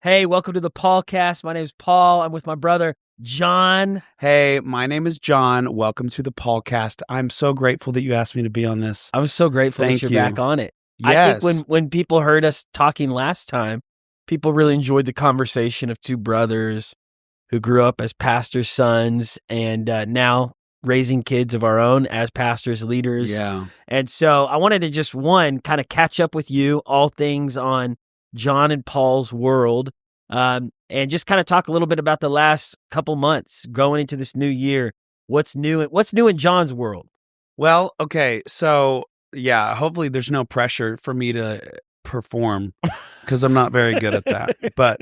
Hey, welcome to the PAULCAST. My name is Paul. I'm with my brother, John. Hey, my name is John. Welcome to the PAULCAST. I'm so grateful that you asked me to be on this. I'm so grateful Thank that you're you. back on it. Yes. I think when people heard us talking last time, people really enjoyed the conversation of two brothers who grew up as pastors' sons and now raising kids of our own as pastors, leaders. Yeah. And so I wanted to just, kind of catch up with you, all things on John and Paul's world, and just kind of talk a little bit about the last couple months going into this new year. What's new in John's world? Well, okay. So, yeah, hopefully there's no pressure for me to perform because I'm not very good at that. But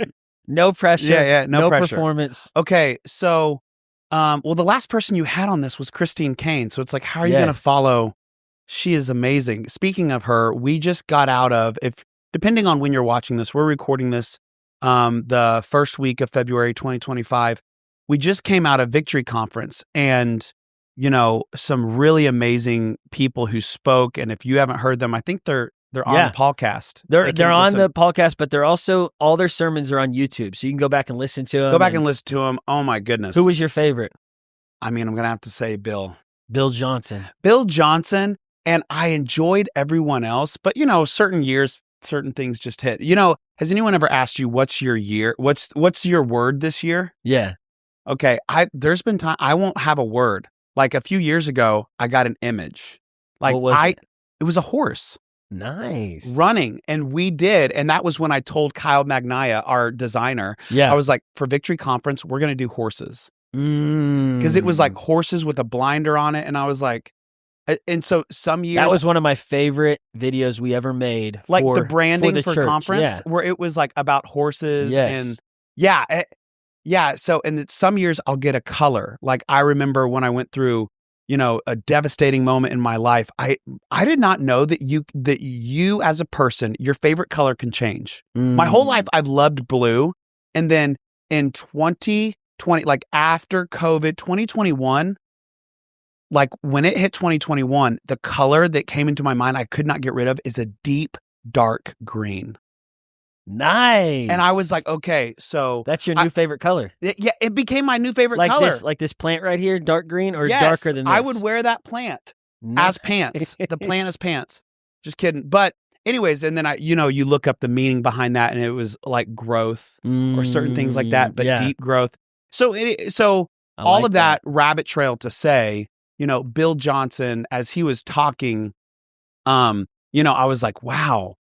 no pressure. Yeah, no pressure. Performance. Okay. So, well, the last person you had on this was Christine Kane. So it's like, how are you going to follow? She is amazing. Speaking of her, we just got out of, depending on when you're watching this, we're recording this the first week of February 2025. We just came out of Victory Conference and, some really amazing people who spoke. And if you haven't heard them, I think they're on the podcast. They're on the podcast, but they're also, all their sermons are on YouTube. So you can go back and listen to them. Go back and listen to them. Oh my goodness. Who was your favorite? I mean, I'm going to have to say Bill Johnson. Bill Johnson. And I enjoyed everyone else, but certain years, certain things just hit. Has anyone ever asked you what's your year? What's your word this year? Yeah. Okay. There's been time I won't have a word. Like a few years ago, I got an image. Like what was it was a horse. Nice. Running. And we did. And that was when I told Kyle Magnaya, our designer, Yeah. I was like, for Victory Conference, we're going to do horses. Because Because it was like horses with a blinder on it. And I was like, and so some years that was one of my favorite videos we ever made. Like for, the branding for for conference, where it was like about horses and yeah. So, and some years I'll get a color. Like I remember when I went through, a devastating moment in my life. I did not know that you as a person, your favorite color can change. My whole life I've loved blue, and then in 2020, like after COVID, 2021. Like when it hit 2021, the color that came into my mind I could not get rid of is a deep, dark green. Nice. And I was like, okay, so that's your new favorite color. It became my new favorite color. Like this plant right here, dark green, or yes, darker than this? I would wear that plant as pants. The plant as pants. Just kidding. But anyways, and then you look up the meaning behind that, and it was like growth or certain things like that, but deep growth. So all like of that rabbit trail to say, Bill Johnson, as he was talking, I was like, wow,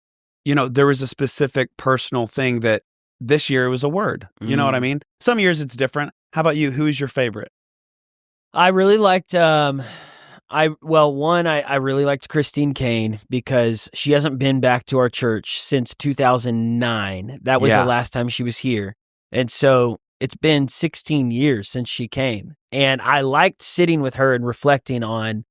there was a specific personal thing that this year was a word. You know what I mean? Some years it's different. How about you? Who is your favorite? I really liked, I really liked Christine Kane because she hasn't been back to our church since 2009. That was the last time she was here. And so it's been 16 years since she came. And I liked sitting with her and reflecting on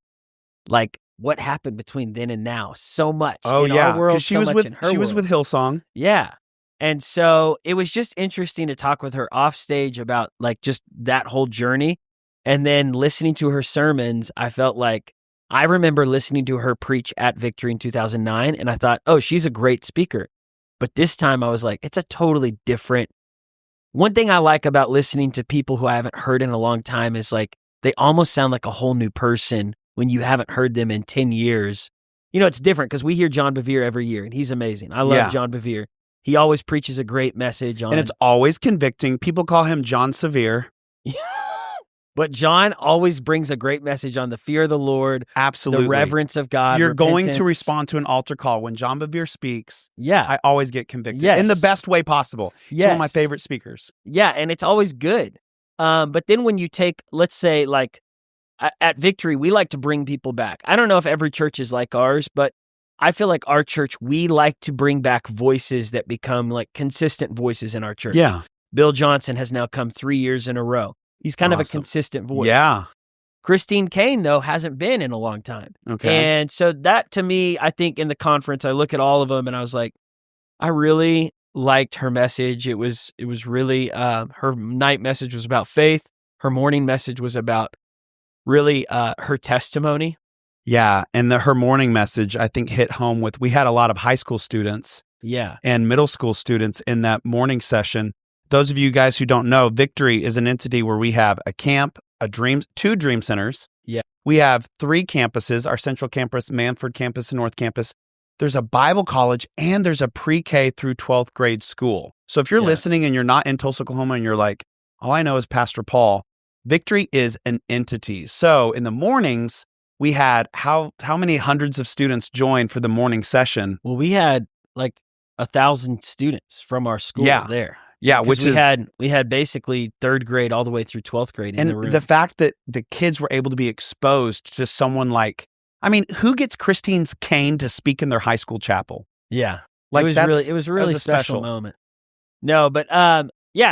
like what happened between then and now so much. Oh, in our world, she was with Hillsong. Yeah. And so it was just interesting to talk with her off stage about like just that whole journey. And then listening to her sermons, I felt like I remember listening to her preach at Victory in 2009. And I thought, oh, she's a great speaker. But this time I was like, it's a totally different. One thing I like about listening to people who I haven't heard in a long time is like they almost sound like a whole new person when you haven't heard them in 10 years. It's different because we hear John Bevere every year and he's amazing. I love John Bevere. He always preaches a great message on. And it's always convicting. People call him John Severe. But John always brings a great message on the fear of the Lord. Absolutely. The reverence of God. You're repentance. going to respond to an altar call. When John Bevere speaks, yeah, I always get convicted. Yes. In the best way possible. He's one of my favorite speakers. Yeah, and it's always good. But then when you take, let's say, like at Victory, we like to bring people back. I don't know if every church is like ours, but I feel like our church, we like to bring back voices that become like consistent voices in our church. Yeah. Bill Johnson has now come 3 years in a row. He's kind of a consistent voice. Yeah. Christine Kane, though, hasn't been in a long time. Okay. And so that, to me, I think in the conference, I look at all of them and I was like, I really liked her message. It was really, her night message was about faith. Her morning message was about really her testimony. Yeah. And her morning message, I think, hit home with, we had a lot of high school students Yeah. and middle school students in that morning session. Those of you guys who don't know, Victory is an entity where we have a camp, two dream centers. Yeah. We have 3 campuses, our central campus, Manford campus, and North campus. There's a Bible college, and there's a pre-K through 12th grade school. So if you're listening and you're not in Tulsa, Oklahoma, and you're like, all I know is Pastor Paul, Victory is an entity. So in the mornings, we had how many hundreds of students joined for the morning session? Well, we had like 1,000 students from our school there. Yeah, which we had basically 3rd grade all the way through 12th grade in the room. And the fact that the kids were able to be exposed to someone like, I mean, who gets Christine's cane to speak in their high school chapel? Yeah. Like it was a really special moment. No, but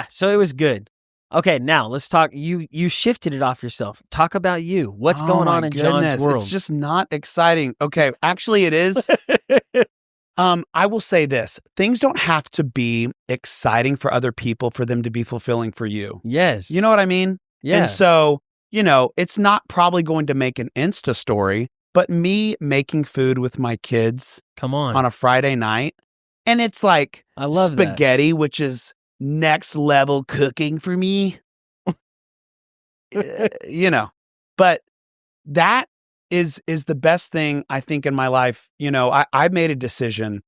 so it was good. Okay, now let's talk. You shifted it off yourself. Talk about you. What's going on in John's world? It's just not exciting. Okay, actually it is. I will say this. Things don't have to be exciting for other people for them to be fulfilling for you. Yes. You know what I mean? Yeah. And so, it's not probably going to make an Insta story, but me making food with my kids on a Friday night, and it's like I love spaghetti, which is next level cooking for me. But that is the best thing I think in my life. I made a decision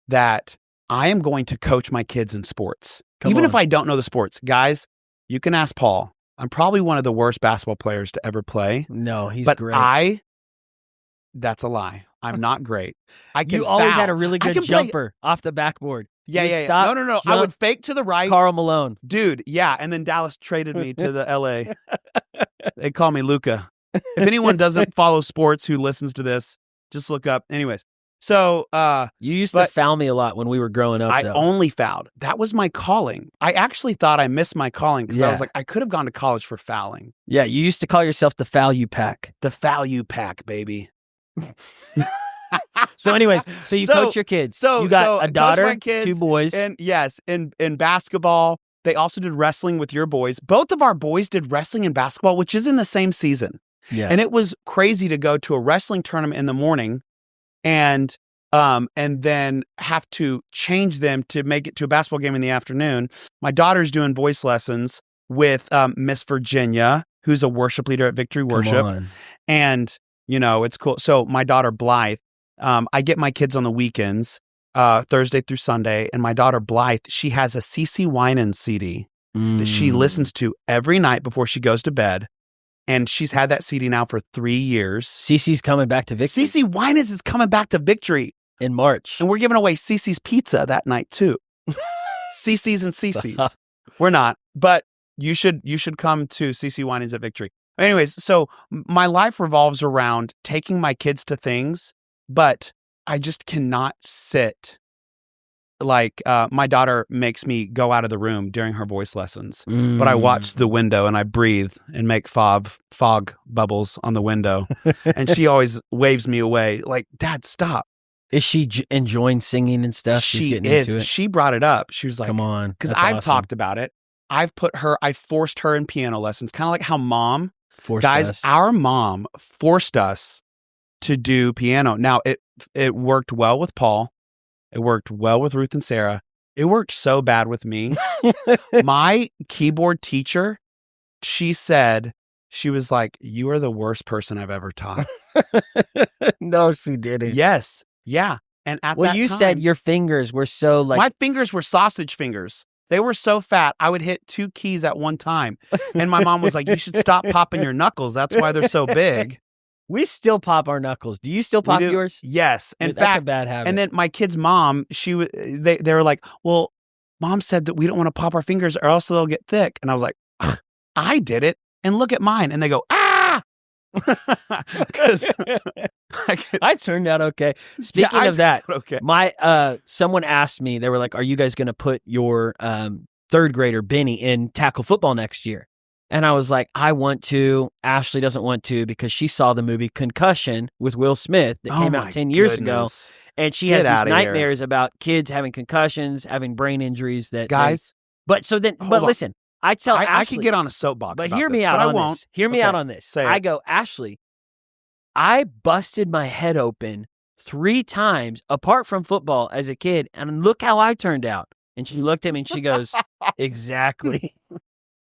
that I am going to coach my kids in sports. Even if I don't know the sports. Guys, you can ask Paul. I'm probably one of the worst basketball players to ever play. No, he's great. But that's a lie. I'm not great. You always had a really good jumper off the backboard. Yeah. Stop, no. I would fake to the right. Karl Malone. Dude, yeah. And then Dallas traded me to the LA. They call me Luka. If anyone doesn't follow sports who listens to this, just look up. Anyways, so you used to foul me a lot when we were growing up. I only fouled. That was my calling. I actually thought I missed my calling because I was like, I could have gone to college for fouling. Yeah, you used to call yourself the Foul You Pack. The Foul You Pack, baby. So anyways, you coach your kids. You got a daughter, kids, 2 boys. And yes, in basketball, they also did wrestling with your boys. Both of our boys did wrestling and basketball, which is in the same season. Yeah. And it was crazy to go to a wrestling tournament in the morning and then have to change them to make it to a basketball game in the afternoon. My daughter's doing voice lessons with Miss Virginia, who's a worship leader at Victory Worship. And, it's cool. So my daughter Blythe, I get my kids on the weekends, Thursday through Sunday, and my daughter Blythe, she has a CeCe Winans CD that she listens to every night before she goes to bed. And she's had that CD now for 3 years. CeCe's coming back to Victory. CeCe Winans is coming back to Victory in March. And we're giving away CeCe's pizza that night too. CeCe's and CeCe's. We're not, but you should come to CeCe Winans at Victory. Anyways, so my life revolves around taking my kids to things, but I just cannot sit. Like my daughter makes me go out of the room during her voice lessons, but I watch the window and I breathe and make fog bubbles on the window. And she always waves me away like, Dad, stop. Is she enjoying singing and stuff? She's getting into it. She brought it up. She was like, come on. Because I've talked about it. I forced her in piano lessons, kind of like how mom forced us. Our mom forced us to do piano. Now it worked well with Paul. It worked well with Ruth and Sarah. It worked so bad with me. My keyboard teacher, she said, she was like, you are the worst person I've ever taught. No, she didn't. Yes. Yeah. And at that you time, said your fingers were so like. My fingers were sausage fingers. They were so fat, I would hit 2 keys at one time. And my mom was like, you should stop popping your knuckles. That's why they're so big. We still pop our knuckles. Do you still pop yours? Yes. In fact, that's a bad habit. And then my kid's mom, they were like, well, Mom said that we don't want to pop our fingers or else they'll get thick. And I was like, I did it. And look at mine. And they go, ah! Because I turned out okay. Speaking of that, okay. Someone asked me, they were like, are you guys going to put your 3rd grader Benny in tackle football next year? And I was like, I want to. Ashley doesn't want to because she saw the movie Concussion with Will Smith that came out 10 years ago. And she has these nightmares about kids having concussions, having brain injuries that guys. Listen, I tell Ashley. I could get on a soapbox. But about hear me this, out but on I won't. this. Hear me out on this. Say I it. go, Ashley, I busted my head open 3 times apart from football as a kid, and look how I turned out. And she looked at me and she goes, exactly.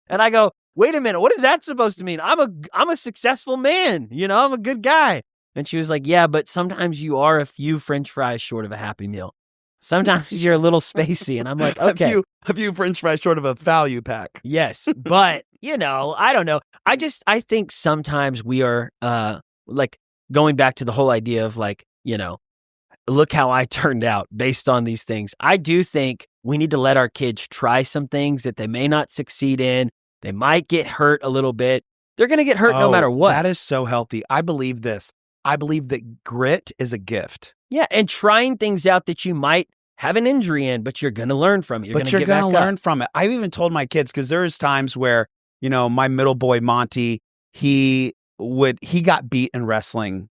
And I go, wait a minute, what is that supposed to mean? I'm a successful man, I'm a good guy. And she was like, yeah, but sometimes you are a few French fries short of a Happy Meal. Sometimes you're a little spacey. And I'm like, okay. A few French fries short of a value pack. Yes. But, I don't know. I think sometimes we are like going back to the whole idea of like, look how I turned out based on these things. I do think we need to let our kids try some things that they may not succeed in. They might get hurt a little bit. They're going to get hurt no matter what. That is so healthy. I believe this. I believe that grit is a gift. Yeah, and trying things out that you might have an injury in, but you're going to learn from it. You're going to learn from it. I've even told my kids, because there's times where, my middle boy, Monty, he got beat in wrestling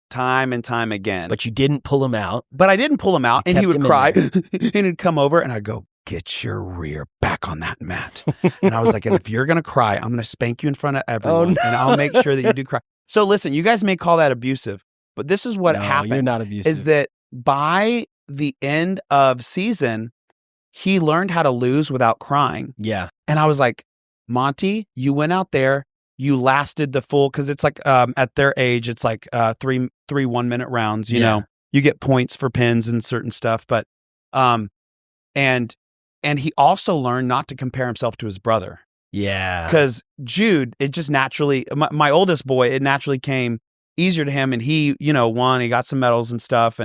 time and time again. But you didn't pull him out. But I didn't pull him out, and he would cry, and he'd come over, and I'd go, get your rear back on that mat. And I was like, and if you're going to cry, I'm going to spank you in front of everyone, and I'll make sure that you do cry. So listen, you guys may call that abusive, but this is what happened. You're not abusive. Is that by the end of season, he learned how to lose without crying. Yeah. And I was like, Monty, you went out there, you lasted the full, because it's like at their age, it's like three 1-minute rounds, you know. You get points for pins and certain stuff, but and he also learned not to compare himself to his brother. Yeah. Because Jude, it just naturally, my oldest boy, it naturally came easier to him, and he, won, he got some medals and stuff,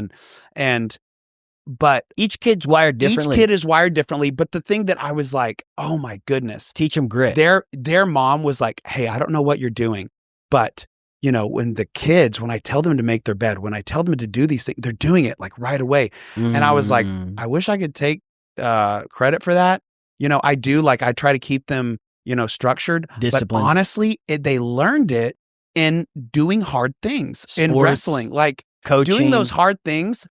but each kid's wired differently. Each kid is wired differently. But the thing that I was like, oh my goodness. Teach them grit. Their mom was like, hey, I don't know what you're doing, but when I tell them to make their bed, when I tell them to do these things, they're doing it like right away. And I was like, I wish I could take credit for that. I do, like, I try to keep them, structured. Disciplined. But honestly, they learned it in doing hard things, in wrestling, like coaching. Doing those hard things.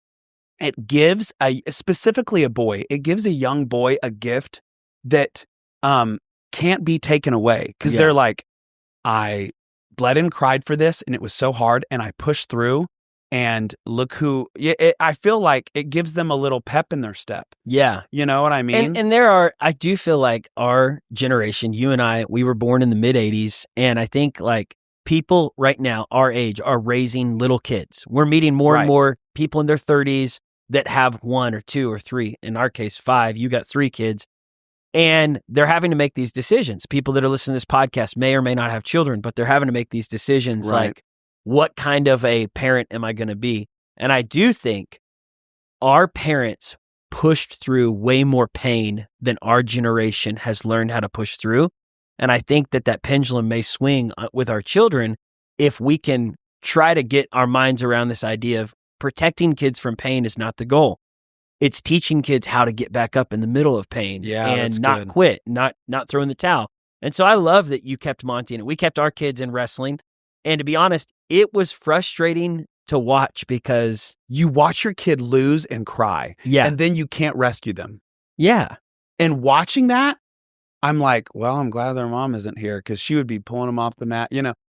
It gives specifically a boy, it gives a young boy a gift that can't be taken away, because they're like, I bled and cried for this, and it was so hard, and I pushed through, and look who, I feel like it gives them a little pep in their step. Yeah. You know what I mean? And I do feel like our generation, you and I, we were born in the mid-'80s, and I think like people right now, our age, are raising little kids. We're meeting more and more people in their 30s that have 1 or 2 or 3, in our case, 5. You got 3 kids. And they're having to make these decisions. People that are listening to this podcast may or may not have children, but they're having to make these decisions like, what kind of a parent am I going to be? And I do think our parents pushed through way more pain than our generation has learned how to push through. And I think that pendulum may swing with our children if we can try to get our minds around this idea of protecting kids from pain is not the goal. It's teaching kids how to get back up in the middle of pain and not quit, not throw in the towel. And so I love that you kept Monty in it. We kept our kids in wrestling. And to be honest, it was frustrating to watch because you watch your kid lose and cry. Yeah. And then you can't rescue them. Yeah. And watching that, I'm like, well, I'm glad their mom isn't here, because she would be pulling them off the mat,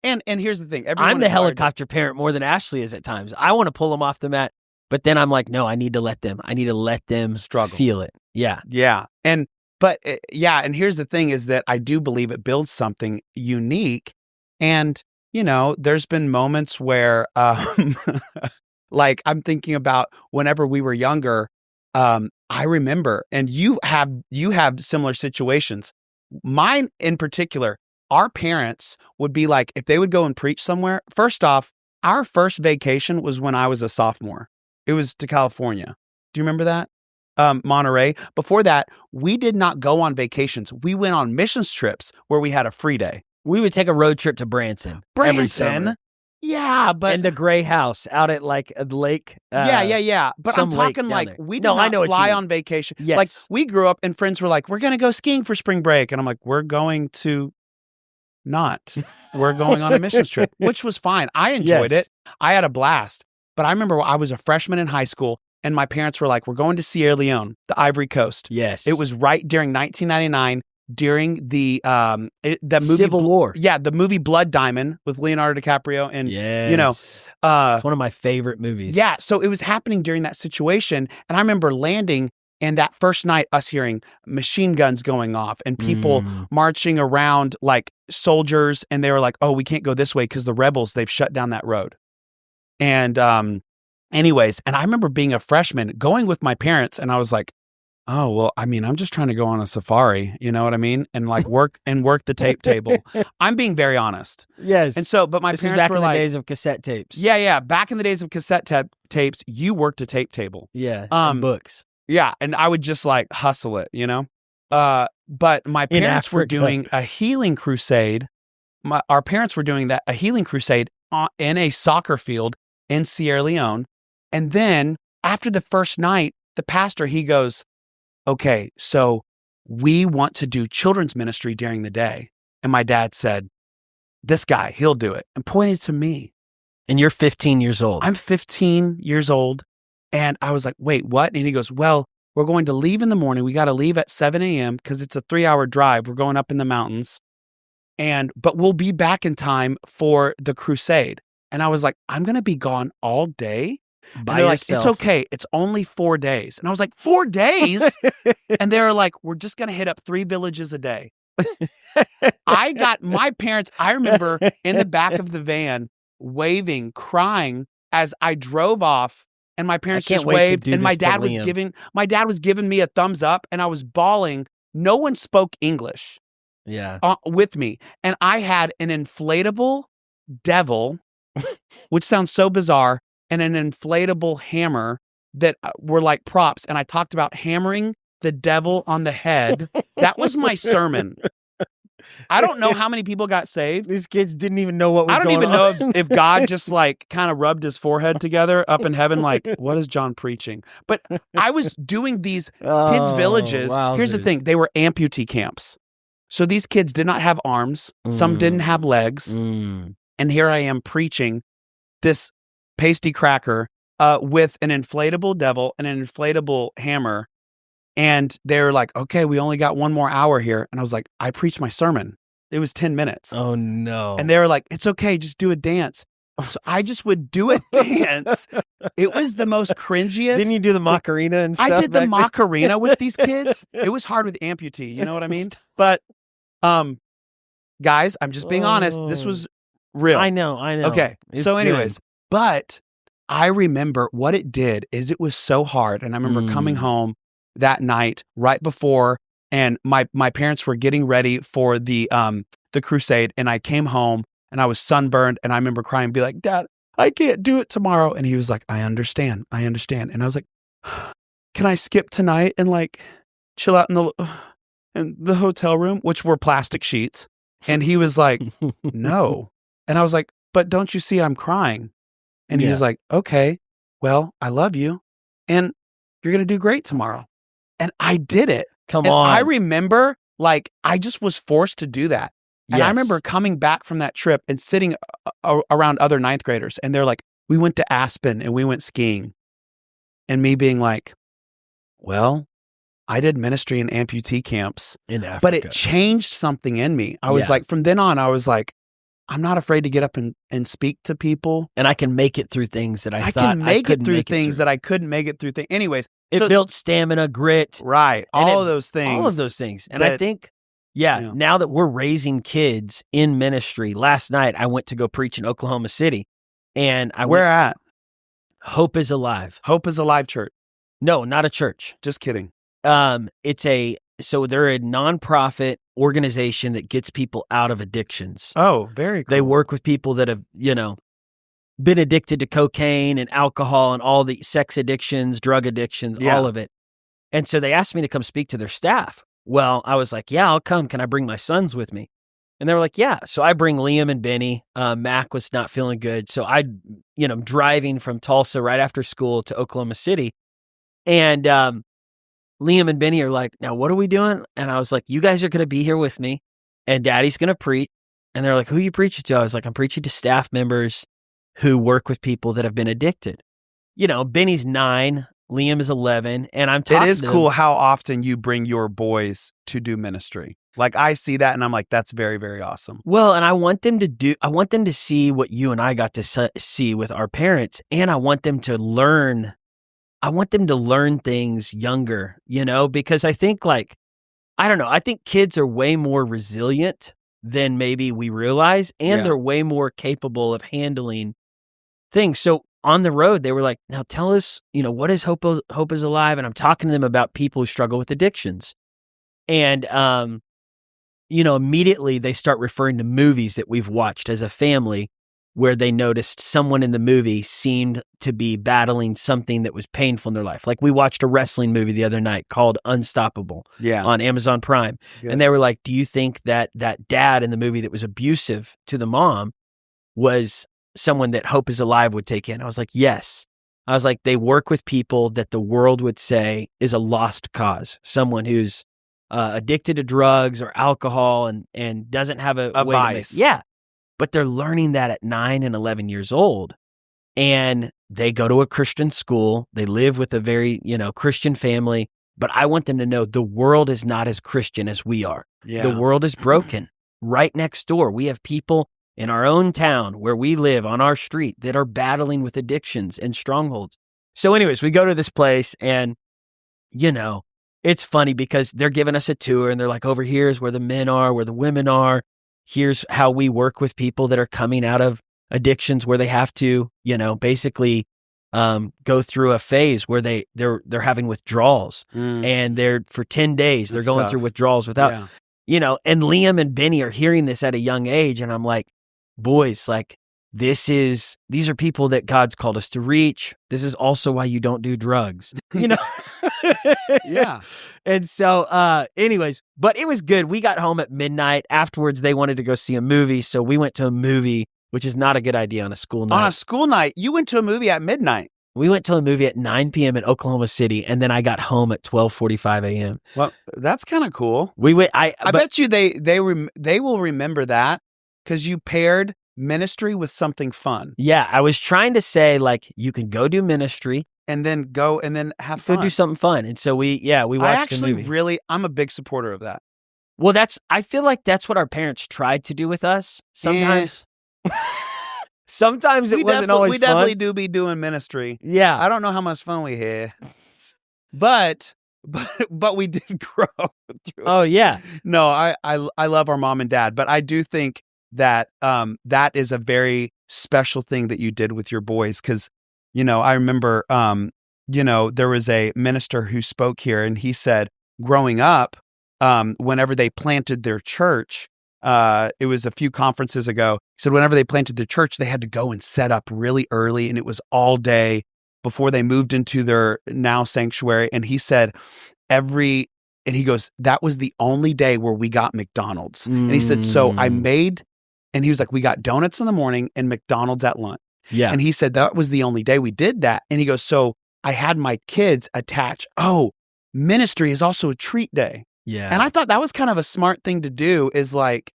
And here's the thing. I'm the helicopter parent more than Ashley is at times. I want to pull them off the mat. But then I'm like, no, I need to let them struggle, feel it. Yeah. Yeah. And here's the thing is that I do believe it builds something unique. And, there's been moments where, like, I'm thinking about whenever we were younger, I remember, and you have similar situations. Mine in particular, our parents would be like, if they would go and preach somewhere, first off, our first vacation was when I was a sophomore. It was to California. Do you remember that? Monterey. Before that, we did not go on vacations. We went on missions trips where we had a free day. We would take a road trip to Branson. Every summer. Yeah, but and the gray house out at like a lake. Yeah. But I'm talking like there. We did not fly on vacation. Yes. Like we grew up and friends were like, we're going to go skiing for spring break. And I'm like, we're going to not. We're going on a missions trip, which was fine. I enjoyed it. I had a blast. But I remember I was a freshman in high school and my parents were like, we're going to Sierra Leone, the Ivory Coast. Yes. It was right during 1999. during the movie Civil War. Yeah, the movie Blood Diamond with Leonardo DiCaprio, and it's one of my favorite movies. Yeah, so it was happening during that situation, and I remember landing, and that first night, us hearing machine guns going off and people marching around like soldiers, and they were like, "Oh, we can't go this way because the rebels, they've shut down that road." And anyways, and I remember being a freshman going with my parents, and I was like, "Oh, well, I mean, I'm just trying to go on a safari, you know what I mean? And like work the tape table." I'm being very honest. Yes. And so, but my this parents is back were in like, the days of cassette tapes. Yeah. Back in the days of cassette tapes, you worked a tape table. Yeah. And books. Yeah. And I would just like hustle it, you know? But my parents were doing a healing crusade. Our parents were doing a healing crusade in a soccer field in Sierra Leone. And then after the first night, the pastor, he goes, "Okay, so we want to do children's ministry during the day." And my dad said, "This guy, he'll do it," and pointed to me. And you're 15 years old. I'm 15 years old. And I was like, "Wait, what?" And he goes, "Well, we're going to leave in the morning. We got to leave at 7 a.m. because it's a 3-hour drive. We're going up in the mountains. But we'll be back in time for the crusade." And I was like, "I'm going to be gone all day?" And they're like, "It's okay. It's only 4 days." And I was like, 4 days? And they were like, "We're just going to hit up 3 villages a day." I got my parents, I remember in the back of the van waving, crying as I drove off, and my parents just waved, and my dad was giving me a thumbs up, and I was bawling. No one spoke English with me. And I had an inflatable devil, which sounds so bizarre, and an inflatable hammer that were like props. And I talked about hammering the devil on the head. That was my sermon. I don't know how many people got saved. These kids didn't even know what was going on. I don't even know if God just like kind of rubbed his forehead together up in heaven, like, what is John preaching? But I was doing these kids' villages. Wowzers. Here's the thing. They were amputee camps. So these kids did not have arms. Some didn't have legs. And here I am preaching this pasty cracker with an inflatable devil and an inflatable hammer. And they were like, "Okay, we only got 1 more hour here." And I was like, I preached my sermon. It was 10 minutes. Oh, no. And they were like, "It's okay, just do a dance." So I just would do a dance. It was the most cringiest. Didn't you do the Macarena and stuff? I did the Macarena with these kids. It was hard with amputee, you know what I mean? But, guys, I'm just being honest. This was real. I know. Okay, so anyways, but I remember what it did is it was so hard. And I remember coming home that night right before, and my parents were getting ready for the crusade, and I came home and I was sunburned, and I remember crying and be like, "Dad, I can't do it tomorrow." And he was like, I understand. And I was like, "Can I skip tonight and like chill out in the hotel room," which were plastic sheets? And he was like, "No." And I was like, "But don't you see I'm crying?" And he was like, "Okay, well, I love you, and you're going to do great tomorrow." And I did it. Come on. I remember, like, I just was forced to do that. And I remember coming back from that trip and sitting around other 9th graders. And they're like, "We went to Aspen and we went skiing." And me being like, "Well, I did ministry in amputee camps in Africa." But it changed something in me. I was like, from then on, I was like, I'm not afraid to get up and speak to people. And I can make it through things that I thought can make I couldn't it through make things that I couldn't make it through. Anyways. It built stamina, grit. Right. All of those things. All of those things. And I think, now that we're raising kids in ministry, last night I went to go preach in Oklahoma City. And Where at? Hope is Alive. Hope is Alive Church. No, not a church. Just kidding. So they're a nonprofit organization that gets people out of addictions. Oh, very cool. They work with people that have, been addicted to cocaine and alcohol and all the sex addictions, drug addictions, all of it. And so they asked me to come speak to their staff. Well, I was like, "Yeah, I'll come. Can I bring my sons with me?" And they were like, "Yeah." So I bring Liam and Benny. Mac was not feeling good. So I'm driving from Tulsa right after school to Oklahoma City. And Liam and Benny are like, "Now, what are we doing?" And I was like, "You guys are going to be here with me, and Daddy's going to preach." And they're like, "Who are you preaching to?" I was like, "I'm preaching to staff members who work with people that have been addicted." Benny's 9, Liam is 11, and I'm talking It is to cool them. how often you bring your boys to do ministry. Like, I see that and I'm like, that's very, very awesome. Well, and I want them to see what you and I got to see with our parents, and I want them to learn things younger, because I think I don't know, I think kids are way more resilient than maybe we realize, and they're way more capable of handling things. So on the road, they were like, now tell us, what is Hope is Alive? And I'm talking to them about people who struggle with addictions. And, immediately they start referring to movies that we've watched as a family where they noticed someone in the movie seemed to be battling something that was painful in their life. Like we watched a wrestling movie the other night called Unstoppable on Amazon Prime. Good. And they were like, do you think that dad in the movie that was abusive to the mom was someone that Hope is Alive would take in? I was like, yes. I was like, they work with people that the world would say is a lost cause, someone who's addicted to drugs or alcohol and doesn't have a way vice. To make, yeah. But they're learning that at 9 and 11 years old. And they go to a Christian school. They live with a very, Christian family. But I want them to know the world is not as Christian as we are. Yeah. The world is broken. Right next door, we have people in our own town where we live on our street that are battling with addictions and strongholds. So anyways, we go to this place and, it's funny because they're giving us a tour and they're like, over here is where the men are, where the women are. Here's how we work with people that are coming out of addictions where they have to, basically go through a phase where they're having withdrawals and they're for 10 days, they're going through withdrawals without, and Liam and Benny are hearing this at a young age. And I'm like, boys, like these are people that God's called us to reach. This is also why you don't do drugs, Yeah. And so, anyways, but it was good. We got home at midnight. Afterwards, they wanted to go see a movie. So we went to a movie, which is not a good idea on a school night. On a school night, you went to a movie at midnight. We went to a movie at 9 p.m. in Oklahoma City, and then I got home at 12:45 a.m. Well, that's kind of cool. We went. I bet you they will remember that because you paired ministry with something fun. Yeah, I was trying to say like you can go do ministry and then go and then have fun. Go do something fun. And so we watched a movie. I'm a big supporter of that. Well, I feel like that's what our parents tried to do with us. Sometimes. Sometimes it wasn't always fun. We definitely do be doing ministry. Yeah. I don't know how much fun we had. But we did grow through it. Oh, yeah. No, I love our mom and dad, but I do think that that is a very special thing that you did with your boys because, I remember, there was a minister who spoke here and he said growing up, whenever they planted their church, it was a few conferences ago, he said whenever they planted the church, they had to go and set up really early and it was all day before they moved into their now sanctuary. And he said and he goes, that was the only day where we got McDonald's. And he said, so I made, and he was like, we got donuts in the morning and McDonald's at lunch. Yeah. And he said that was the only day we did that. And he goes, so I had my kids attach, ministry is also a treat day. Yeah. And I thought that was kind of a smart thing to do is like,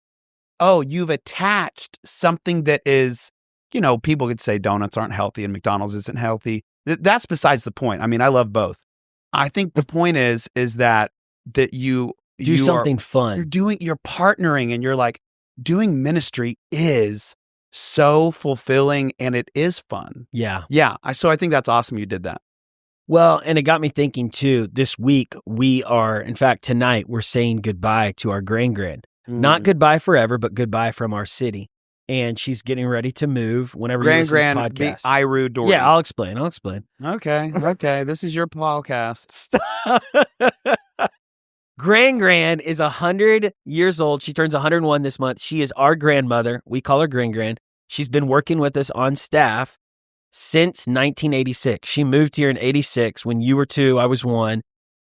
you've attached something that is, people could say donuts aren't healthy and McDonald's isn't healthy. That's besides the point. I mean, I love both. I think the point is that you do something fun. You're partnering and you're like, doing ministry is so fulfilling and it is fun. Yeah. Yeah. So I think that's awesome you did that. Well, and it got me thinking too, this week in fact, tonight we're saying goodbye to our grand. Not goodbye forever, but goodbye from our city. And she's getting ready to move whenever you listen to this podcast. The Iru Daugherty. Yeah, I'll explain. Okay. This is your PAULCAST. Grand is 100 years old. She turns 101 this month. She is our grandmother. We call her Grand. She's been working with us on staff since 1986. She moved here in 86 when you were 2, I was 1.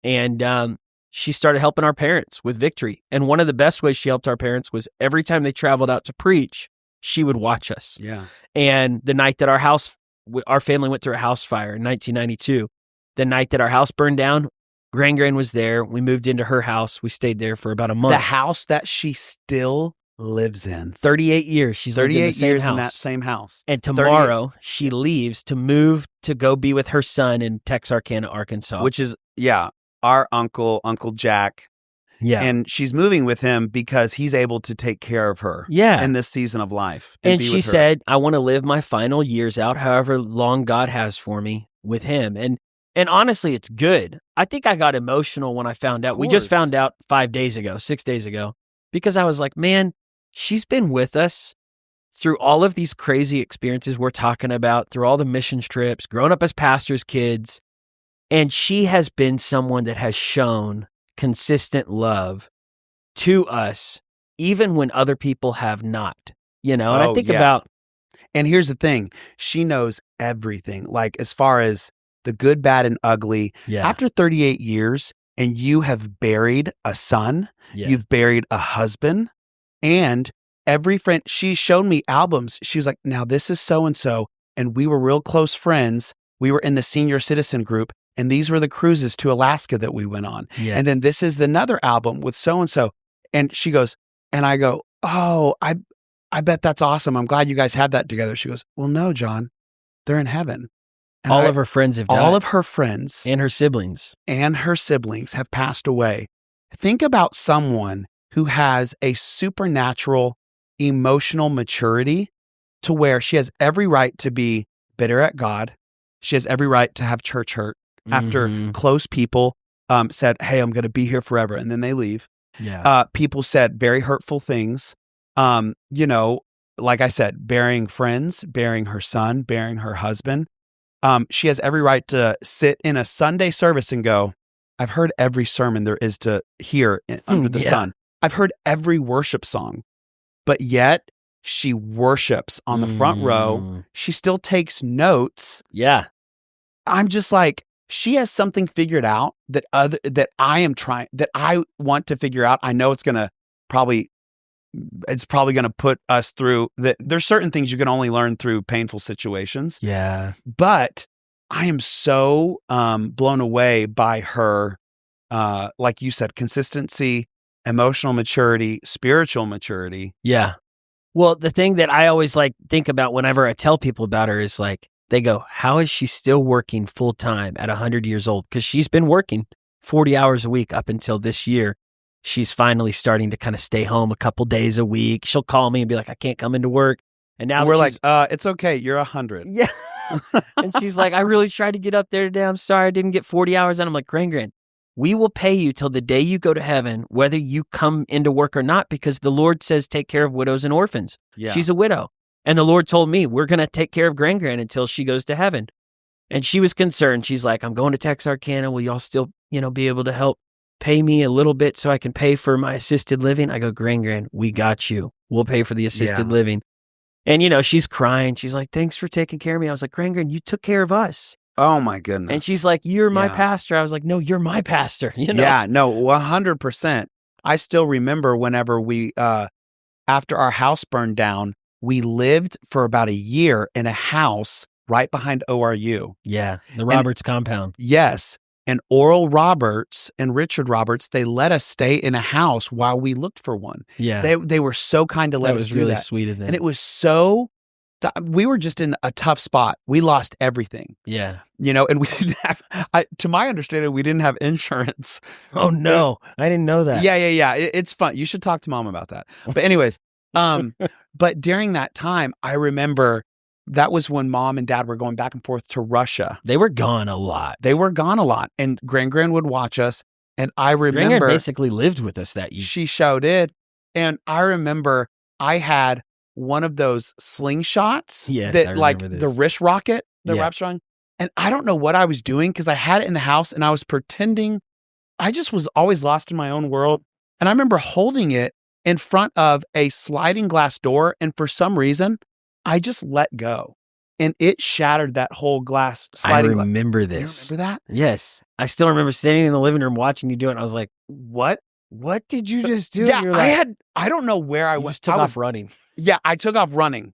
And she started helping our parents with Victory. And one of the best ways she helped our parents was every time they traveled out to preach, she would watch us. Yeah. And the night that our family went through a house fire in 1992, the night that our house burned down, Grand was there. We moved into her house. We stayed there for about a month. The house that she still lives in. 38 years. She's lived in the 38 same years house. in that same house. And tomorrow she leaves to move to go be with her son in Texarkana, Arkansas. Which is, our Uncle Jack. Yeah. And she's moving with him because he's able to take care of her in this season of life. And she said, I want to live my final years out, however long God has for me, with him. And honestly, it's good. I think I got emotional when I found out. We just found out 6 days ago, because I was like, man, she's been with us through all of these crazy experiences we're talking about, through all the missions trips, growing up as pastors' kids. And she has been someone that has shown consistent love to us, even when other people have not, and I think about. And here's the thing. She knows everything, like as far as the good, bad, and ugly. Yeah. After 38 years and you have buried a son, you've buried a husband, and every friend, she showed me albums. She was like, now this is so-and-so, and we were real close friends. We were in the senior citizen group, and these were the cruises to Alaska that we went on. Yeah. And then this is another album with so-and-so. And she goes, and I go, oh, I bet that's awesome. I'm glad you guys have that together. She goes, well, no, John, they're in heaven. And all of her friends have died. All of her friends. And her siblings. Have passed away. Think about someone who has a supernatural emotional maturity to where she has every right to be bitter at God. She has every right to have church hurt after close people said, hey, I'm going to be here forever. And then they leave. Yeah. People said very hurtful things. Like I said, burying friends, burying her son, burying her husband. She has every right to sit in a Sunday service and go, I've heard every sermon there is to hear under the sun. I've heard every worship song, but yet she worships on the front row. She still takes notes. Yeah. I'm just like, she has something figured out that I want to figure out. I know it's probably going to put us through there's certain things you can only learn through painful situations. Yeah. But I am so blown away by her, like you said, consistency, emotional maturity, spiritual maturity. Yeah. Well, the thing that I always think about whenever I tell people about her is they go, how is she still working full time at 100 years old? Because she's been working 40 hours a week up until this year. She's finally starting to kind of stay home a couple days a week. She'll call me and be like, I can't come into work. And now we're like, it's okay. You're 100. Yeah. And she's like, I really tried to get up there today. I'm sorry I didn't get 40 hours. And I'm like, Gran, we will pay you till the day you go to heaven, whether you come into work or not, because the Lord says take care of widows and orphans. Yeah. She's a widow. And the Lord told me we're going to take care of Gran until she goes to heaven. And she was concerned. She's like, I'm going to Texarkana. Will y'all still, be able to help pay me a little bit so I can pay for my assisted living? I go, Gran, we got you. We'll pay for the assisted living. And, she's crying. She's like, thanks for taking care of me. I was like, Gran, you took care of us. Oh, my goodness. And she's like, you're my pastor. I was like, no, you're my pastor. Yeah, no, 100%. I still remember whenever we, after our house burned down, we lived for about a year in a house right behind ORU. Yeah, the Roberts compound. Yes. And Oral Roberts and Richard Roberts, they let us stay in a house while we looked for one. Yeah. They were so kind to let us do that. That was really sweet, isn't it? And it was we were just in a tough spot. We lost everything. Yeah. And we didn't have, to my understanding, we didn't have insurance. Oh, no. I didn't know that. Yeah. It's fun. You should talk to Mom about that. But anyways, but during that time, I remember that was when Mom and Dad were going back and forth to Russia. They were gone a lot. And Gran would watch us. And I remember Gran basically lived with us that year. She so did. And I remember I had one of those slingshots that the wrist rocket that wraps around. And I don't know what I was doing because I had it in the house and I was pretending. I just was always lost in my own world. And I remember holding it in front of a sliding glass door. And for some reason, I just let go. And it shattered that whole glass sliding glass. I remember this. You remember that? Yes. I still remember sitting in the living room watching you do it. And I was like, what? What did you just do? Yeah, I don't know where I went. Just took off running. Yeah, I took off running.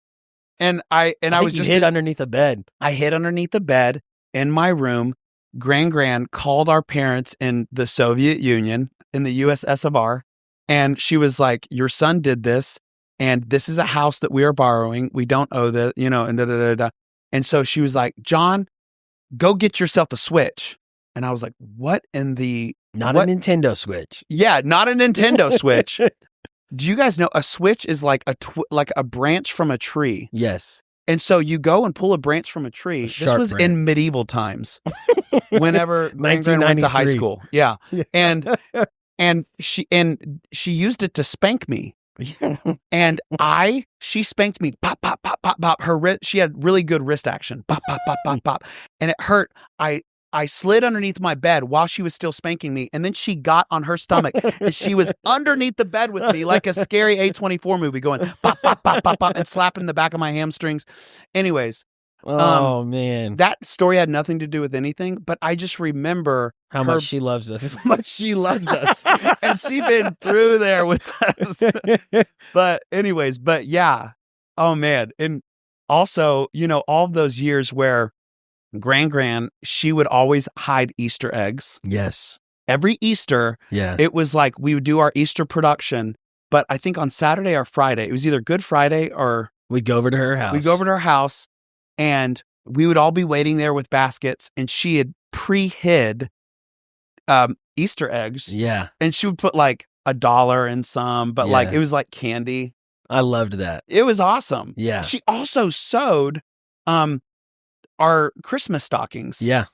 And I was just hid underneath a bed. I hid underneath the bed in my room. Gran called our parents in the Soviet Union, in the USSR. And she was like, your son did this. and this is a house that we are borrowing. We don't owe the, and da da da da. And so she was like, John, go get yourself a Switch. And I was like, what in the... Not a Nintendo Switch. Yeah, not a Nintendo Switch. Do you guys know a Switch is like a branch from a tree? Yes. And so you go and pull a branch from a tree. This was in medieval times, whenever Grandma went to high school. Yeah. And she used it to spank me. And she spanked me, pop, pop, pop, pop, pop. Her wrist, she had really good wrist action, pop, pop, pop, pop, pop. And it hurt. I slid underneath my bed while she was still spanking me. And then she got on her stomach and she was underneath the bed with me like a scary A24 movie going pop, pop, pop, pop, pop, and slapping the back of my hamstrings. Anyways. Oh, man. That story had nothing to do with anything, but I just remember how much she loves us. How much she loves us. And she's been through there with us. But anyways, yeah. Oh, man. And also, all of those years where Gran, she would always hide Easter eggs. Yes. Every Easter, it was like we would do our Easter production, but I think on Saturday or Friday, it was either Good Friday or... We'd go over to her house. And we would all be waiting there with baskets, and she had pre-hid Easter eggs. Yeah. And she would put like $1 in some, but like it was like candy. I loved that. It was awesome. Yeah. She also sewed our Christmas stockings. Yeah.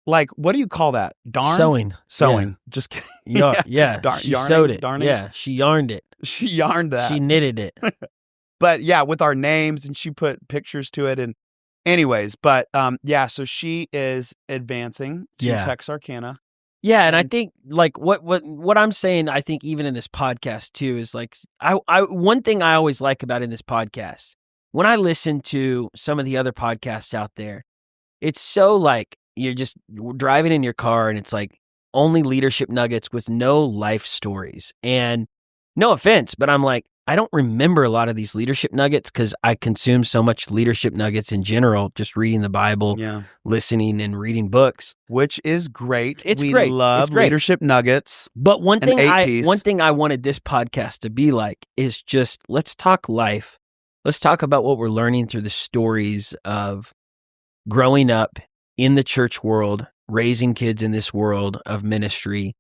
Like, what do you call that? Sewing. Yeah. Just kidding. Yeah. She sewed it. Darning? Yeah. She yarned it. She yarned that. She knitted it. But yeah, with our names, and she put pictures to it. And anyways, but so she is advancing to Texarkana. Yeah, and I think like what I'm saying, I think even in this podcast too, is like I one thing I always like about in this podcast, when I listen to some of the other podcasts out there, it's so like you're just driving in your car and it's like only leadership nuggets with no life stories. And no offense, but I'm like, I don't remember a lot of these leadership nuggets because I consume so much leadership nuggets in general, just reading the Bible, listening and reading books. Which is great. We love leadership nuggets. But one thing I wanted this podcast to be like is just, let's talk life. Let's talk about what we're learning through the stories of growing up in the church world, raising kids in this world of ministry,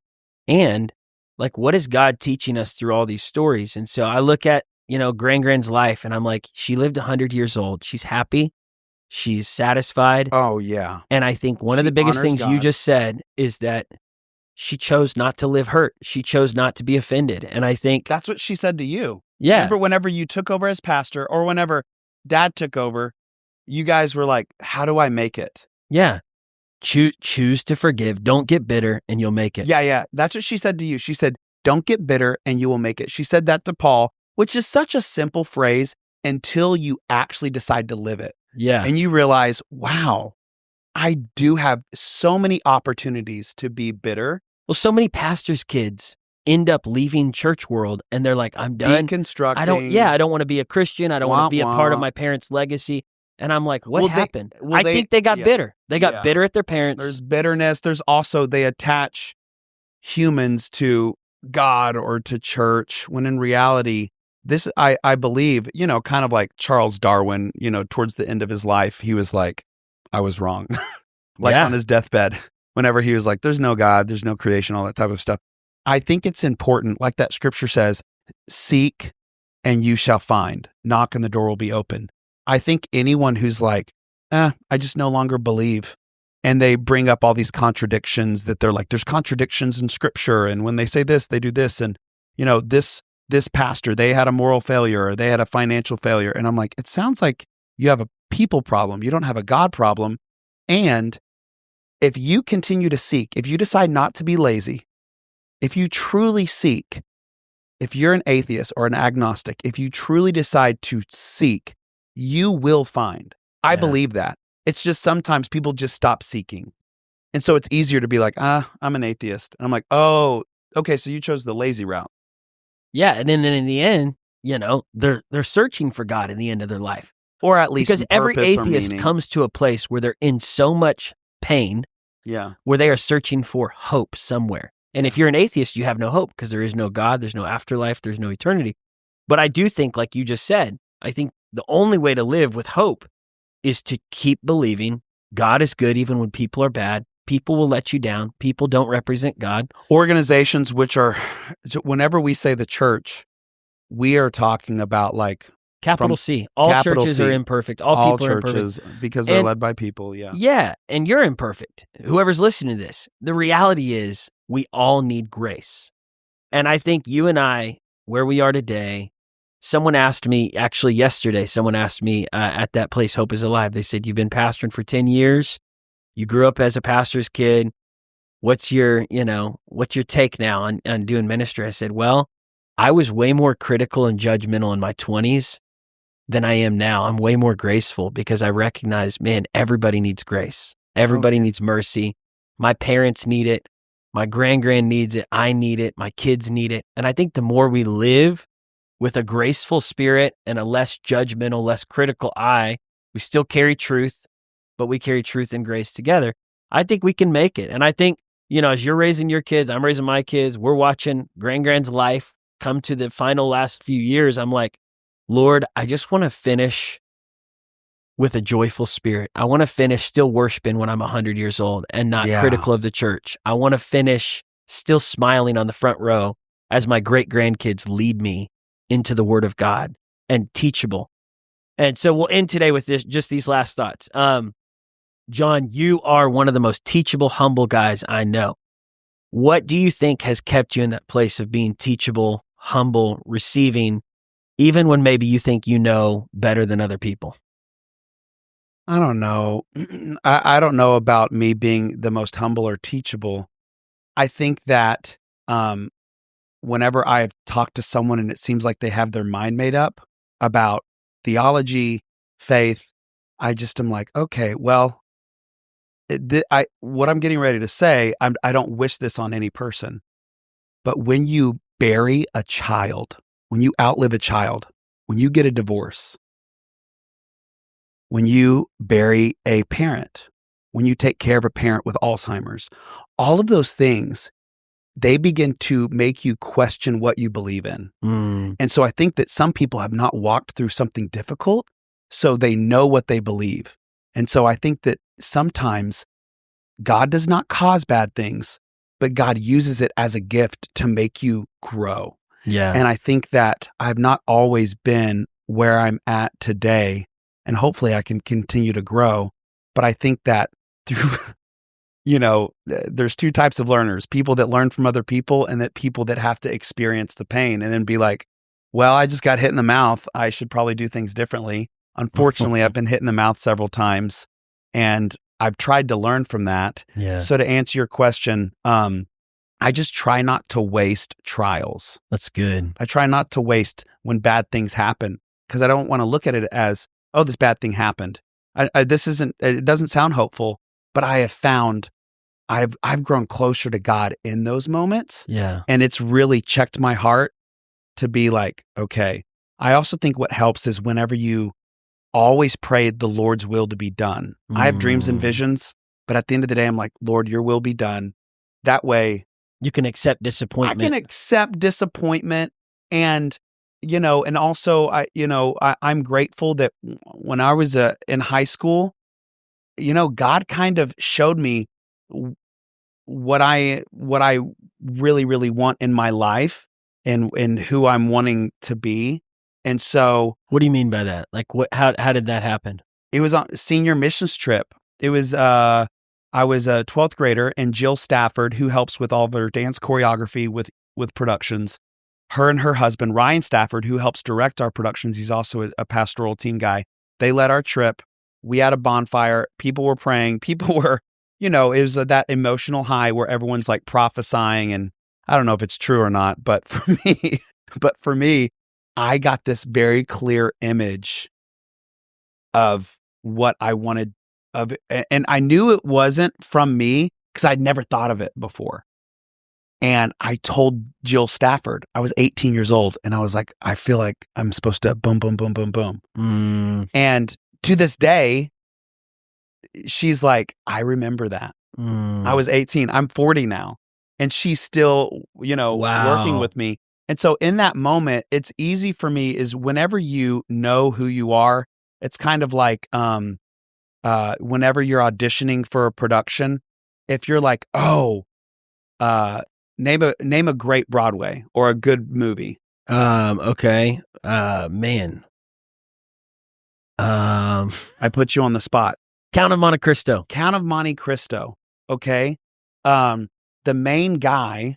and like, what is God teaching us through all these stories? And so I look at, Gran's life and I'm like, she lived 100 years old. She's happy. She's satisfied. Oh, yeah. And I think one of the biggest things you just said is that she chose not to live hurt. She chose not to be offended. And I think that's what she said to you. Yeah. Remember whenever you took over as pastor or whenever Dad took over, you guys were like, how do I make it? Yeah. Choose to forgive. Don't get bitter and you'll make it. Yeah. That's what she said to you. She said, don't get bitter and you will make it. She said that to Paul, which is such a simple phrase until you actually decide to live it. Yeah. And you realize, wow, I do have so many opportunities to be bitter. Well, so many pastors' kids end up leaving church world and they're like, I'm done. Deconstructing. I don't want to be a Christian. I don't want to be a part of my parents' legacy. And I'm like, what happened? I think they got bitter. They got bitter at their parents. There's bitterness. There's also, they attach humans to God or to church, when in reality, this, I believe, kind of like Charles Darwin, towards the end of his life, he was like, I was wrong. On his deathbed, whenever he was like, there's no God, there's no creation, all that type of stuff. I think it's important, like that scripture says, seek and you shall find. Knock and the door will be open. I think anyone who's like, I just no longer believe. And they bring up all these contradictions that they're like, there's contradictions in scripture. And when they say this, they do this. And, this pastor, they had a moral failure or they had a financial failure. And I'm like, it sounds like you have a people problem. You don't have a God problem. And if you continue to seek, if you decide not to be lazy, if you truly seek, if you're an atheist or an agnostic, if you truly decide to seek, you will find. I believe that. It's just sometimes people just stop seeking. And so it's easier to be like, I'm an atheist. And I'm like, oh, okay, so you chose the lazy route. Yeah, and then in the end, they're searching for God in the end of their life. Or at least because every atheist comes to a place where they're in so much pain, where they are searching for hope somewhere. And if you're an atheist, you have no hope because there is no God, there's no afterlife, there's no eternity. But I do think, like you just said, I think the only way to live with hope is to keep believing God is good even when people are bad. People will let you down. People don't represent God. Organizations which are, whenever we say the church, we are talking about like capital C. All churches are imperfect. All people are churches, imperfect. because they're led by people. Yeah. Yeah. And you're imperfect. Whoever's listening to this, the reality is we all need grace. And I think you and I, where we are today, someone asked me, actually yesterday, at that place, Hope is Alive, they said, you've been pastoring for 10 years. You grew up as a pastor's kid. What's your take now on doing ministry? I said, well, I was way more critical and judgmental in my 20s than I am now. I'm way more graceful because I recognize, man, everybody needs grace. Everybody needs mercy. My parents need it. My grand needs it. I need it. My kids need it. And I think the more we live with a graceful spirit and a less judgmental, less critical eye, we still carry truth, but we carry truth and grace together. I think we can make it. And I think, as you're raising your kids, I'm raising my kids, we're watching grand's life come to the final last few years. I'm like, Lord, I just want to finish with a joyful spirit. I want to finish still worshiping when I'm 100 years old and not critical of the church. I want to finish still smiling on the front row as my great grandkids lead me into the Word of God and teachable. And so we'll end today with these last thoughts. John, you are one of the most teachable, humble guys I know. What do you think has kept you in that place of being teachable, humble, receiving, even when maybe you think you know better than other people? I don't know. I don't know about me being the most humble or teachable. I think that whenever I've talked to someone and it seems like they have their mind made up about theology, faith, I just am like, okay, well, what I'm getting ready to say, I don't wish this on any person, but when you bury a child, when you outlive a child, when you get a divorce, when you bury a parent, when you take care of a parent with Alzheimer's, all of those things, they begin to make you question what you believe in. And so I think that some people have not walked through something difficult, so they know what they believe. And so I think that sometimes God does not cause bad things, but God uses it as a gift to make you grow. Yeah. And I think that I've not always been where I'm at today, and hopefully I can continue to grow. But I think that through, there's two types of learners, people that learn from other people and that people that have to experience the pain and then be like, well, I just got hit in the mouth. I should probably do things differently. Unfortunately, I've been hit in the mouth several times and I've tried to learn from that. Yeah. So to answer your question, I just try not to waste trials. That's good. I try not to waste when bad things happen because I don't want to look at it as, oh, this bad thing happened. It doesn't sound hopeful, but I have found I've grown closer to God in those moments. Yeah. And it's really checked my heart to be like, okay. I also think what helps is whenever you always pray the Lord's will to be done. I have dreams and visions, but at the end of the day, I'm like, Lord, your will be done. That way you can accept disappointment. I can accept disappointment. And, and also I'm grateful that when I was in high school, God kind of showed me what I really, really want in my life and who I'm wanting to be. And so, what do you mean by that? Like how did that happen? It was on a senior missions trip. It was, I was a 12th grader and Jill Stafford, who helps with all of her dance choreography with productions, her and her husband, Ryan Stafford, who helps direct our productions. He's also a pastoral team guy. They led our trip. We had a bonfire. People were praying. People were, it was that emotional high where everyone's like prophesying. And I don't know if it's true or not, but for me, I got this very clear image of what I wanted of it. And I knew it wasn't from me because I'd never thought of it before. And I told Jill Stafford, I was 18 years old, and I was like, I feel like I'm supposed to boom, boom, boom, boom, boom. And to this day, she's like, I remember that. I was 18. I'm 40 now. And she's still, working with me. And so in that moment, it's easy for me is whenever you know who you are, it's kind of like whenever you're auditioning for a production, if you're like, oh, name a great Broadway or a good movie. Okay. Man. I put you on the spot. Count of Monte Cristo. Count of Monte Cristo. Okay. The main guy,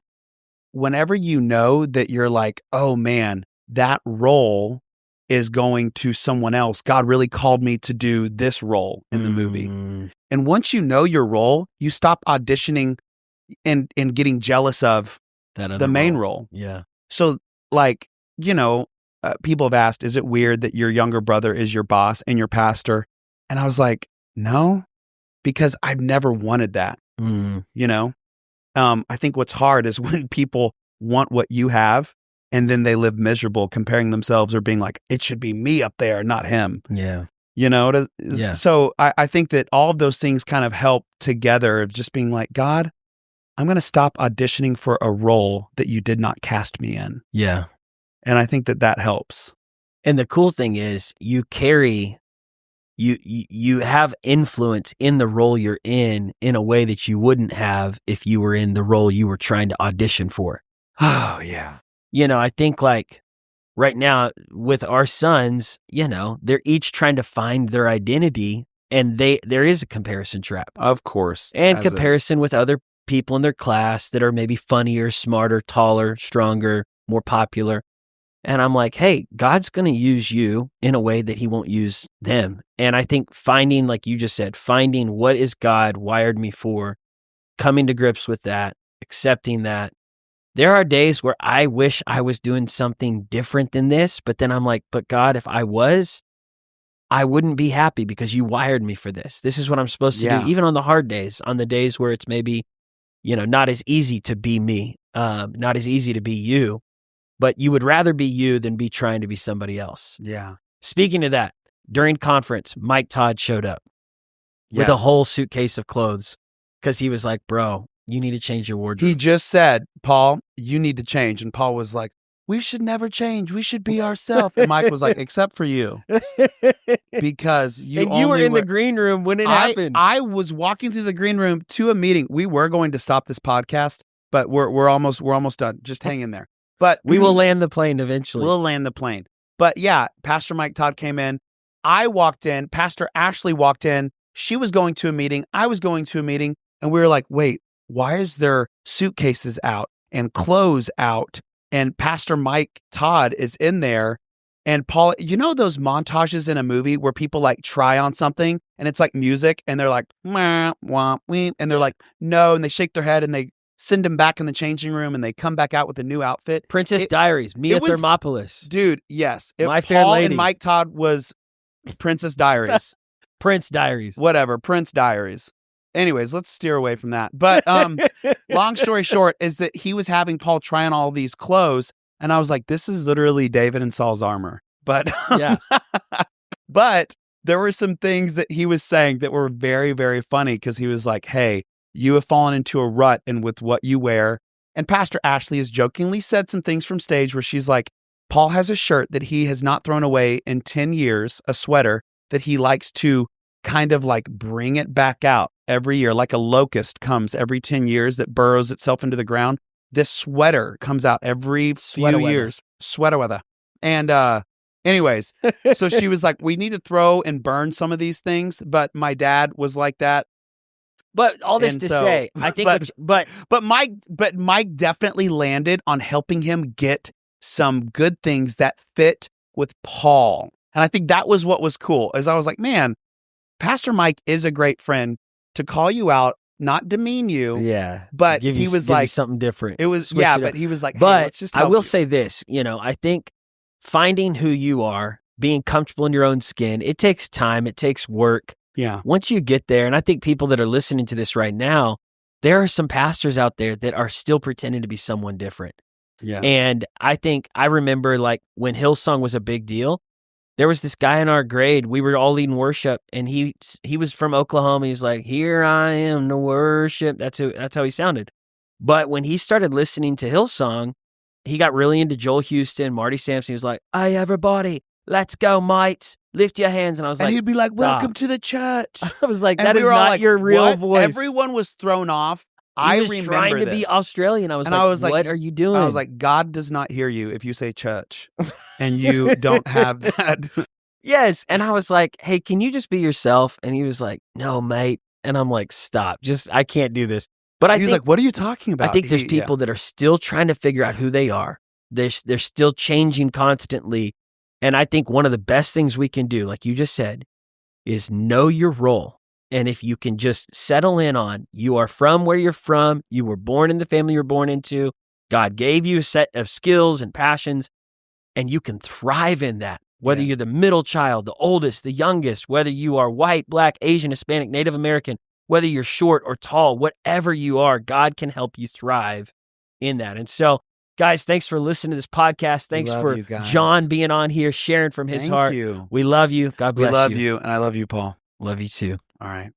whenever you know that you're like, oh man, that role is going to someone else. God really called me to do this role in the movie. And once you know your role, you stop auditioning and getting jealous of the main role. Yeah. So like, people have asked, is it weird that your younger brother is your boss and your pastor? And I was like, no, because I've never wanted that. I think what's hard is when people want what you have and then they live miserable comparing themselves or being like, it should be me up there, not him. Yeah. Yeah. So I think that all of those things kind of help together of just being like, God, I'm going to stop auditioning for a role that you did not cast me in. Yeah. And I think that helps. And the cool thing is you have influence in the role you're in a way that you wouldn't have if you were in the role you were trying to audition for. Oh, yeah. I think like right now with our sons, they're each trying to find their identity, and there is a comparison trap. Of course. And comparison with other people in their class that are maybe funnier, smarter, taller, stronger, more popular. And I'm like, hey, God's going to use you in a way that he won't use them. And I think finding, like you just said, finding what is God wired me for, coming to grips with that, accepting that. There are days where I wish I was doing something different than this, but then I'm like, but God, if I was, I wouldn't be happy because you wired me for this. This is what I'm supposed to do, even on the hard days, on the days where it's maybe, not as easy to be me, not as easy to be you. But you would rather be you than be trying to be somebody else. Yeah. Speaking of that, during conference, Mike Todd showed up with a whole suitcase of clothes because he was like, bro, you need to change your wardrobe. He just said, Paul, you need to change. And Paul was like, we should never change. We should be ourselves. And Mike was like, except for you. Because you were in the green room when it happened. I was walking through the green room to a meeting. We were going to stop this podcast, but we're almost done. Just hang in there. But we will land the plane eventually. We'll land the plane. But yeah, Pastor Mike Todd came in. I walked in. Pastor Ashley walked in. She was going to a meeting. I was going to a meeting. And we were like, wait, why is there suitcases out and clothes out? And Pastor Mike Todd is in there. And Paul, those montages in a movie where people like try on something and it's like music and they're like, wah, wah, wee, and they're like, no. And they shake their head and they send him back in the changing room and they come back out with a new outfit. Princess Diaries, Mia Thermopolis. Dude, yes. My Fair Paul Lady. And Mike Todd was Princess Diaries. Prince Diaries. Whatever, Prince Diaries. Anyways, let's steer away from that. But long story short is that he was having Paul try on all these clothes. And I was like, this is literally David and Saul's armor. But, yeah. But there were some things that he was saying that were very, very funny because he was like, hey, you have fallen into a rut and with what you wear. And Pastor Ashley has jokingly said some things from stage where she's like, Paul has a shirt that he has not thrown away in 10 years, a sweater that he likes to kind of like bring it back out every year, like a locust comes every 10 years that burrows itself into the ground. This sweater comes out every few years. Sweater weather. And anyways, so she was like, we need to throw and burn some of these things. But my dad was like that. But all this say, I think, but Mike definitely landed on helping him get some good things that fit with Paul. And I think that was what was cool, is I was like, man, Pastor Mike is a great friend to call you out, not demean you. Yeah. But he was like something different. It was, yeah, but he was like, hey, but let's just help I will you. say this, I think finding who you are, being comfortable in your own skin, it takes time, it takes work. Yeah. Once you get there, and I think people that are listening to this right now, there are some pastors out there that are still pretending to be someone different. Yeah. And I remember like when Hillsong was a big deal, there was this guy in our grade, we were all leading worship, and he was from Oklahoma. He was like, here I am to worship. That's how he sounded. But when he started listening to Hillsong, he got really into Joel Houston, Marty Sampson. He was like, "Hey, everybody, let's go, mates. Lift your hands." And I was and like, he'd be like, "Welcome to the church." I was like, And that we is were all not like, your real "What?" voice. Everyone was thrown off. He was remember trying to this. be Australian. I was And like, I was like, what are you doing? I was like, God does not hear you if you say church and you don't have that. Yes. And I was like, hey, can you just be yourself? And he was like, no, mate. And I'm like, stop. I can't do this. But He was like, what are you talking about? I think there's people that are still trying to figure out who they are. They're still changing constantly. And I think one of the best things we can do, like you just said, is know your role. And if you can just settle in on, you are from where you're from, you were born in the family you're born into, God gave you a set of skills and passions, and you can thrive in that. Whether you're the middle child, the oldest, the youngest, whether you are white, black, Asian, Hispanic, Native American, whether you're short or tall, whatever you are, God can help you thrive in that. And so, guys, thanks for listening to this podcast. Thanks for John being on here, sharing from his heart. Thank you. We love you. God bless you. We love you, and I love you, Paul. Love you too. All right.